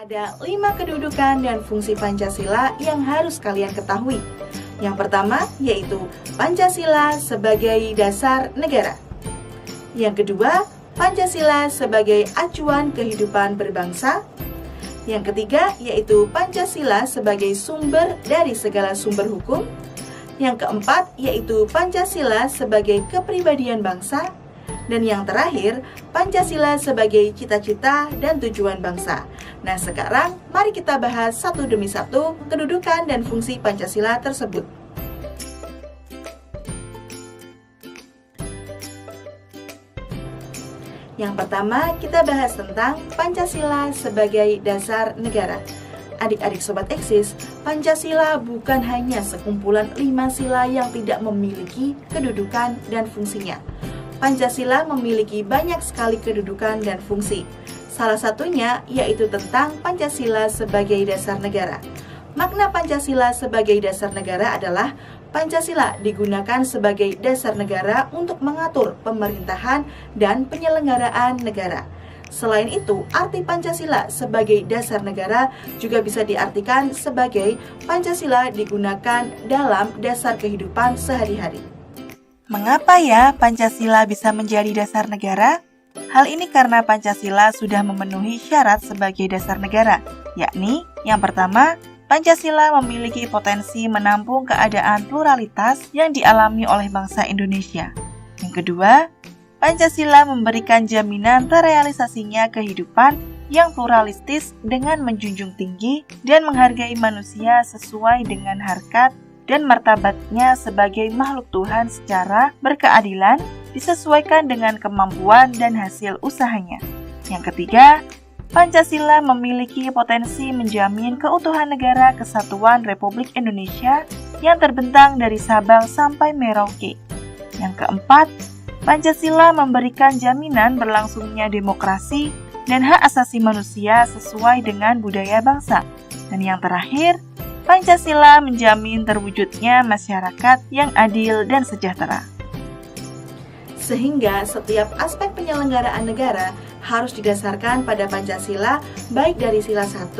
Ada 5 kedudukan dan fungsi Pancasila yang harus kalian ketahui. Yang pertama yaitu Pancasila sebagai dasar negara. Yang kedua, Pancasila sebagai acuan kehidupan berbangsa. Yang ketiga yaitu Pancasila sebagai sumber dari segala sumber hukum. Yang keempat yaitu Pancasila sebagai kepribadian bangsa. Dan yang terakhir, Pancasila sebagai cita-cita dan tujuan bangsa. Nah, sekarang mari kita bahas satu demi satu kedudukan dan fungsi Pancasila tersebut. Yang pertama, kita bahas tentang Pancasila sebagai dasar negara. Adik-adik Sobat Eksis, Pancasila bukan hanya sekumpulan 5 sila yang tidak memiliki kedudukan dan fungsinya. Pancasila memiliki banyak sekali kedudukan dan fungsi. Salah satunya yaitu tentang Pancasila sebagai dasar negara. Makna Pancasila sebagai dasar negara adalah Pancasila digunakan sebagai dasar negara untuk mengatur pemerintahan dan penyelenggaraan negara. Selain itu, arti Pancasila sebagai dasar negara juga bisa diartikan sebagai Pancasila digunakan dalam dasar kehidupan sehari-hari. Mengapa ya Pancasila bisa menjadi dasar negara? Hal ini karena Pancasila sudah memenuhi syarat sebagai dasar negara, yakni yang pertama, Pancasila memiliki potensi menampung keadaan pluralitas yang dialami oleh bangsa Indonesia. Yang kedua, Pancasila memberikan jaminan terrealisasinya kehidupan yang pluralistis dengan menjunjung tinggi dan menghargai manusia sesuai dengan harkat dan martabatnya sebagai makhluk Tuhan secara berkeadilan, disesuaikan dengan kemampuan dan hasil usahanya. Yang ketiga, Pancasila memiliki potensi menjamin keutuhan negara kesatuan Republik Indonesia yang terbentang dari Sabang sampai Merauke. Yang keempat, Pancasila memberikan jaminan berlangsungnya demokrasi dan hak asasi manusia sesuai dengan budaya bangsa. Dan yang terakhir, Pancasila menjamin terwujudnya masyarakat yang adil dan sejahtera. Sehingga setiap aspek penyelenggaraan negara harus didasarkan pada Pancasila baik dari sila 1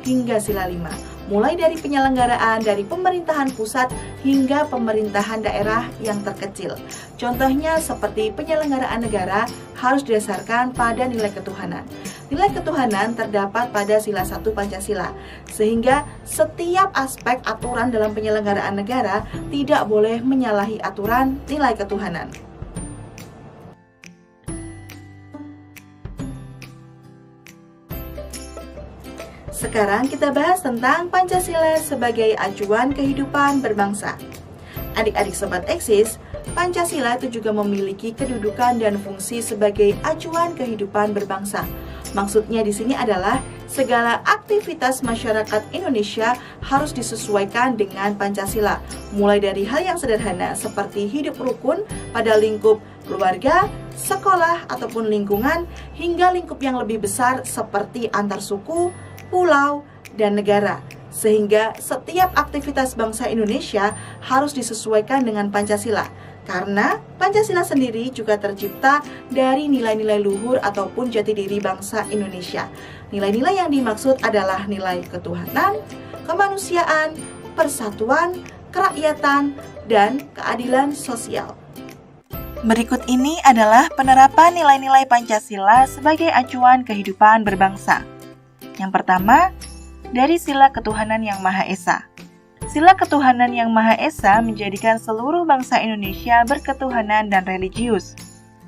hingga sila 5. Mulai dari penyelenggaraan dari pemerintahan pusat hingga pemerintahan daerah yang terkecil. Contohnya seperti penyelenggaraan negara harus didasarkan pada nilai ketuhanan. Nilai ketuhanan terdapat pada sila 1 Pancasila, sehingga setiap aspek aturan dalam penyelenggaraan negara tidak boleh menyalahi aturan nilai ketuhanan. Sekarang kita bahas tentang Pancasila sebagai acuan kehidupan berbangsa. Adik-adik Sobat Eksis, Pancasila itu juga memiliki kedudukan dan fungsi sebagai acuan kehidupan berbangsa. Maksudnya di sini adalah segala aktivitas masyarakat Indonesia harus disesuaikan dengan Pancasila. Mulai dari hal yang sederhana seperti hidup rukun pada lingkup keluarga, sekolah, ataupun lingkungan, hingga lingkup yang lebih besar seperti antar suku, pulau, dan negara. Sehingga setiap aktivitas bangsa Indonesia harus disesuaikan dengan Pancasila. Karena Pancasila sendiri juga tercipta dari nilai-nilai luhur ataupun jati diri bangsa Indonesia. Nilai-nilai yang dimaksud adalah nilai ketuhanan, kemanusiaan, persatuan, kerakyatan, dan keadilan sosial. Berikut ini adalah penerapan nilai-nilai Pancasila sebagai acuan kehidupan berbangsa. Yang pertama, dari sila ketuhanan yang Maha Esa. Sila ketuhanan yang Maha Esa menjadikan seluruh bangsa Indonesia berketuhanan dan religius.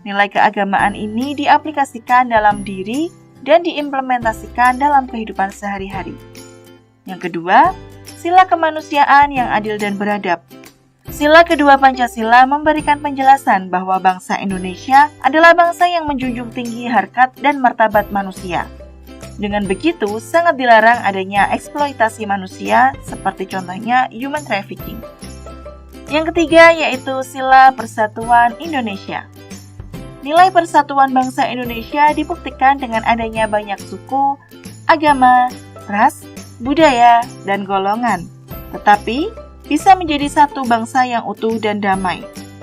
Nilai keagamaan ini diaplikasikan dalam diri dan diimplementasikan dalam kehidupan sehari-hari. Yang kedua, sila kemanusiaan yang adil dan beradab. Sila kedua Pancasila memberikan penjelasan bahwa bangsa Indonesia adalah bangsa yang menjunjung tinggi harkat dan martabat manusia. Dengan begitu, sangat dilarang adanya eksploitasi manusia, seperti contohnya human trafficking. Yang ketiga yaitu sila persatuan Indonesia. Nilai persatuan bangsa Indonesia dibuktikan dengan adanya banyak suku, agama, ras, budaya, dan golongan. Tetapi, bisa menjadi satu bangsa yang utuh dan damai.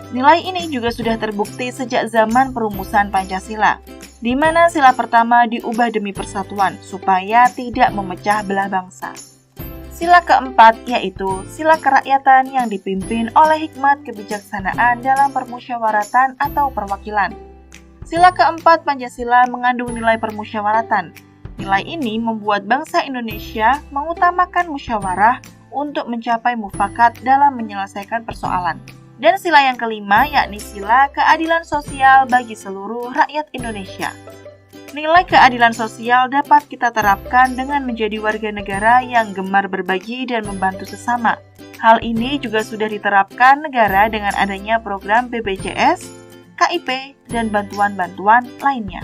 Nilai ini juga sudah terbukti sejak zaman perumusan Pancasila, di mana sila pertama diubah demi persatuan supaya tidak memecah belah bangsa. Sila keempat yaitu sila kerakyatan yang dipimpin oleh hikmat kebijaksanaan dalam permusyawaratan atau perwakilan. Sila keempat Pancasila mengandung nilai permusyawaratan. Nilai ini membuat bangsa Indonesia mengutamakan musyawarah untuk mencapai mufakat dalam menyelesaikan persoalan. Dan sila yang kelima yakni sila keadilan sosial bagi seluruh rakyat Indonesia. Nilai keadilan sosial dapat kita terapkan dengan menjadi warga negara yang gemar berbagi dan membantu sesama. Hal ini juga sudah diterapkan negara dengan adanya program BPJS, KIP, dan bantuan-bantuan lainnya.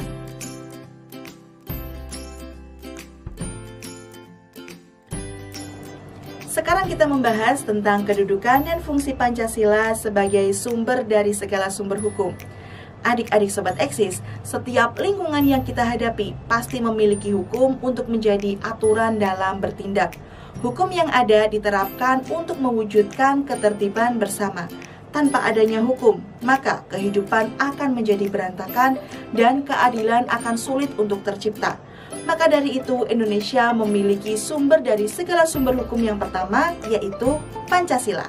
Sekarang kita membahas tentang kedudukan dan fungsi Pancasila sebagai sumber dari segala sumber hukum. Adik-adik Sobat Eksis, setiap lingkungan yang kita hadapi pasti memiliki hukum untuk menjadi aturan dalam bertindak. Hukum yang ada diterapkan untuk mewujudkan ketertiban bersama. Tanpa adanya hukum, maka kehidupan akan menjadi berantakan dan keadilan akan sulit untuk tercipta. Maka dari itu, Indonesia memiliki sumber dari segala sumber hukum yang pertama, yaitu Pancasila.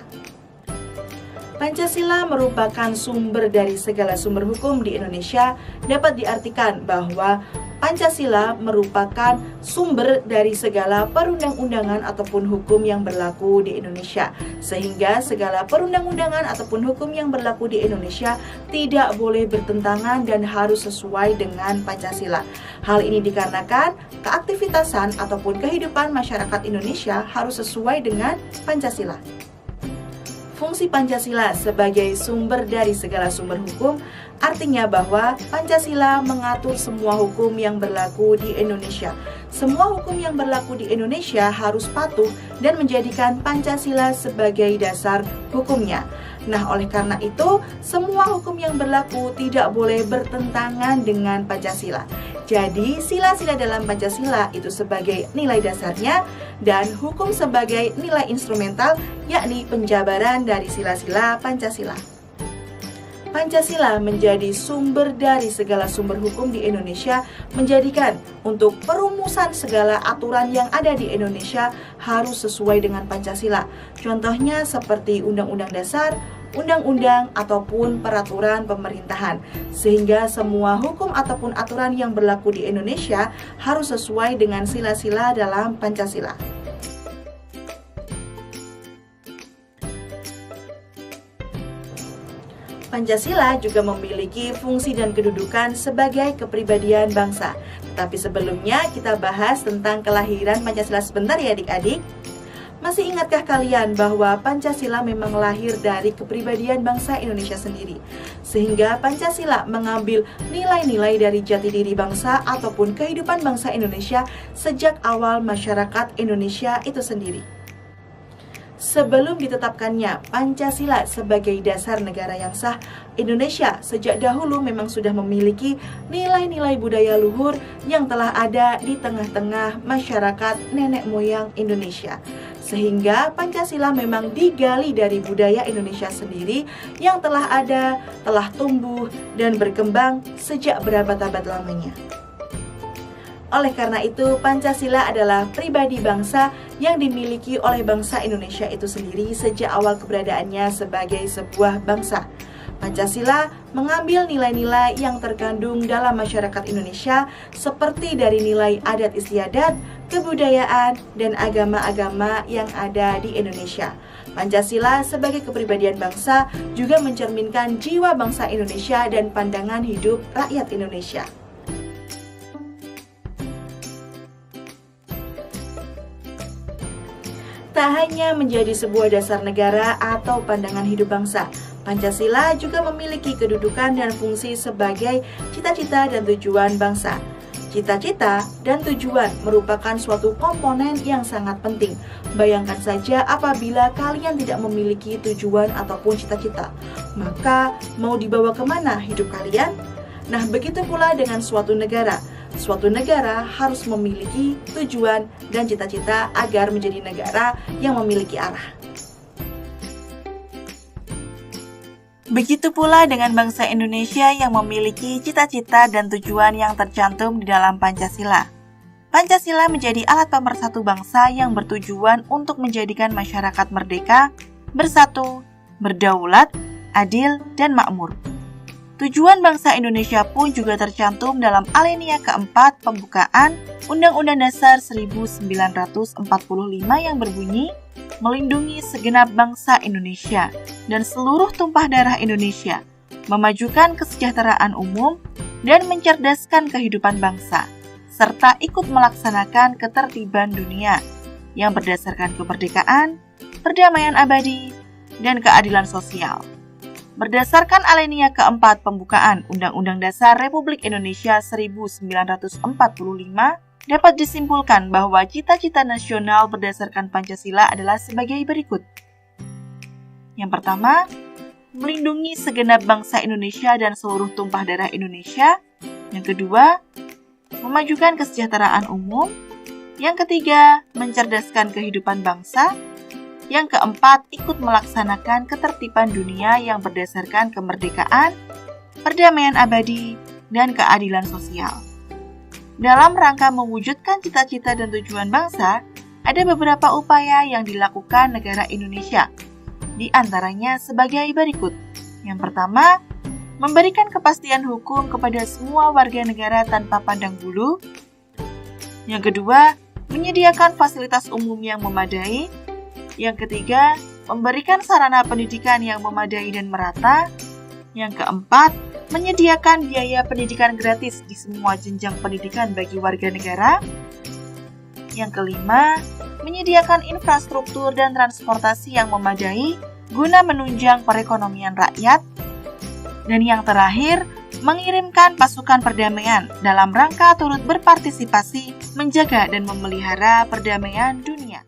Pancasila merupakan sumber dari segala sumber hukum di Indonesia. Dapat diartikan bahwa Pancasila merupakan sumber dari segala perundang-undangan ataupun hukum yang berlaku di Indonesia. Sehingga segala perundang-undangan ataupun hukum yang berlaku di Indonesia tidak boleh bertentangan dan harus sesuai dengan Pancasila. Hal ini dikarenakan keaktivitasan ataupun kehidupan masyarakat Indonesia harus sesuai dengan Pancasila. Fungsi Pancasila sebagai sumber dari segala sumber hukum artinya bahwa Pancasila mengatur semua hukum yang berlaku di Indonesia. Semua hukum yang berlaku di Indonesia harus patuh dan menjadikan Pancasila sebagai dasar hukumnya. Nah, oleh karena itu, semua hukum yang berlaku tidak boleh bertentangan dengan Pancasila. Jadi, sila-sila dalam Pancasila itu sebagai nilai dasarnya dan hukum sebagai nilai instrumental, yakni penjabaran dari sila-sila Pancasila. Pancasila menjadi sumber dari segala sumber hukum di Indonesia, menjadikan untuk perumusan segala aturan yang ada di Indonesia harus sesuai dengan Pancasila. Contohnya seperti Undang-Undang Dasar, undang-undang ataupun peraturan pemerintahan, sehingga semua hukum ataupun aturan yang berlaku di Indonesia harus sesuai dengan sila-sila dalam Pancasila. Pancasila juga memiliki fungsi dan kedudukan sebagai kepribadian bangsa. Tapi sebelumnya kita bahas tentang kelahiran Pancasila sebentar ya adik-adik. Masih ingatkah kalian bahwa Pancasila memang lahir dari kepribadian bangsa Indonesia sendiri? Sehingga Pancasila mengambil nilai-nilai dari jati diri bangsa ataupun kehidupan bangsa Indonesia sejak awal masyarakat Indonesia itu sendiri. Sebelum ditetapkannya Pancasila sebagai dasar negara yang sah, Indonesia sejak dahulu memang sudah memiliki nilai-nilai budaya luhur yang telah ada di tengah-tengah masyarakat nenek moyang Indonesia. Sehingga Pancasila memang digali dari budaya Indonesia sendiri yang telah ada, telah tumbuh dan berkembang sejak berabad-abad lamanya. Oleh karena itu, Pancasila adalah pribadi bangsa yang dimiliki oleh bangsa Indonesia itu sendiri sejak awal keberadaannya sebagai sebuah bangsa. Pancasila mengambil nilai-nilai yang terkandung dalam masyarakat Indonesia seperti dari nilai adat istiadat, kebudayaan, dan agama-agama yang ada di Indonesia. Pancasila sebagai kepribadian bangsa juga mencerminkan jiwa bangsa Indonesia dan pandangan hidup rakyat Indonesia. Tak hanya menjadi sebuah dasar negara atau pandangan hidup bangsa, Pancasila juga memiliki kedudukan dan fungsi sebagai cita-cita dan tujuan bangsa. Cita-cita dan tujuan merupakan suatu komponen yang sangat penting. Bayangkan saja apabila kalian tidak memiliki tujuan ataupun cita-cita, maka mau dibawa kemana hidup kalian? Nah, begitu pula dengan suatu negara. Suatu negara harus memiliki tujuan dan cita-cita agar menjadi negara yang memiliki arah. Begitu pula dengan bangsa Indonesia yang memiliki cita-cita dan tujuan yang tercantum di dalam Pancasila. Pancasila menjadi alat pemersatu bangsa yang bertujuan untuk menjadikan masyarakat merdeka, bersatu, berdaulat, adil, dan makmur. Tujuan bangsa Indonesia pun juga tercantum dalam alinea keempat pembukaan Undang-Undang Dasar 1945 yang berbunyi, melindungi segenap bangsa Indonesia dan seluruh tumpah darah Indonesia, memajukan kesejahteraan umum dan mencerdaskan kehidupan bangsa, serta ikut melaksanakan ketertiban dunia yang berdasarkan kemerdekaan, perdamaian abadi, dan keadilan sosial. Berdasarkan alinea keempat pembukaan Undang-Undang Dasar Republik Indonesia 1945, dapat disimpulkan bahwa cita-cita nasional berdasarkan Pancasila adalah sebagai berikut. Yang pertama, melindungi segenap bangsa Indonesia dan seluruh tumpah darah Indonesia. Yang kedua, memajukan kesejahteraan umum. Yang ketiga, mencerdaskan kehidupan bangsa. Yang keempat, ikut melaksanakan ketertiban dunia yang berdasarkan kemerdekaan, perdamaian abadi, dan keadilan sosial. Dalam rangka mewujudkan cita-cita dan tujuan bangsa, ada beberapa upaya yang dilakukan negara Indonesia. Di antaranya sebagai berikut. Yang pertama, memberikan kepastian hukum kepada semua warga negara tanpa pandang bulu. Yang kedua, menyediakan fasilitas umum yang memadai. Yang ketiga, memberikan sarana pendidikan yang memadai dan merata. Yang keempat, menyediakan biaya pendidikan gratis di semua jenjang pendidikan bagi warga negara. Yang kelima, menyediakan infrastruktur dan transportasi yang memadai guna menunjang perekonomian rakyat. Dan yang terakhir, mengirimkan pasukan perdamaian dalam rangka turut berpartisipasi menjaga dan memelihara perdamaian dunia.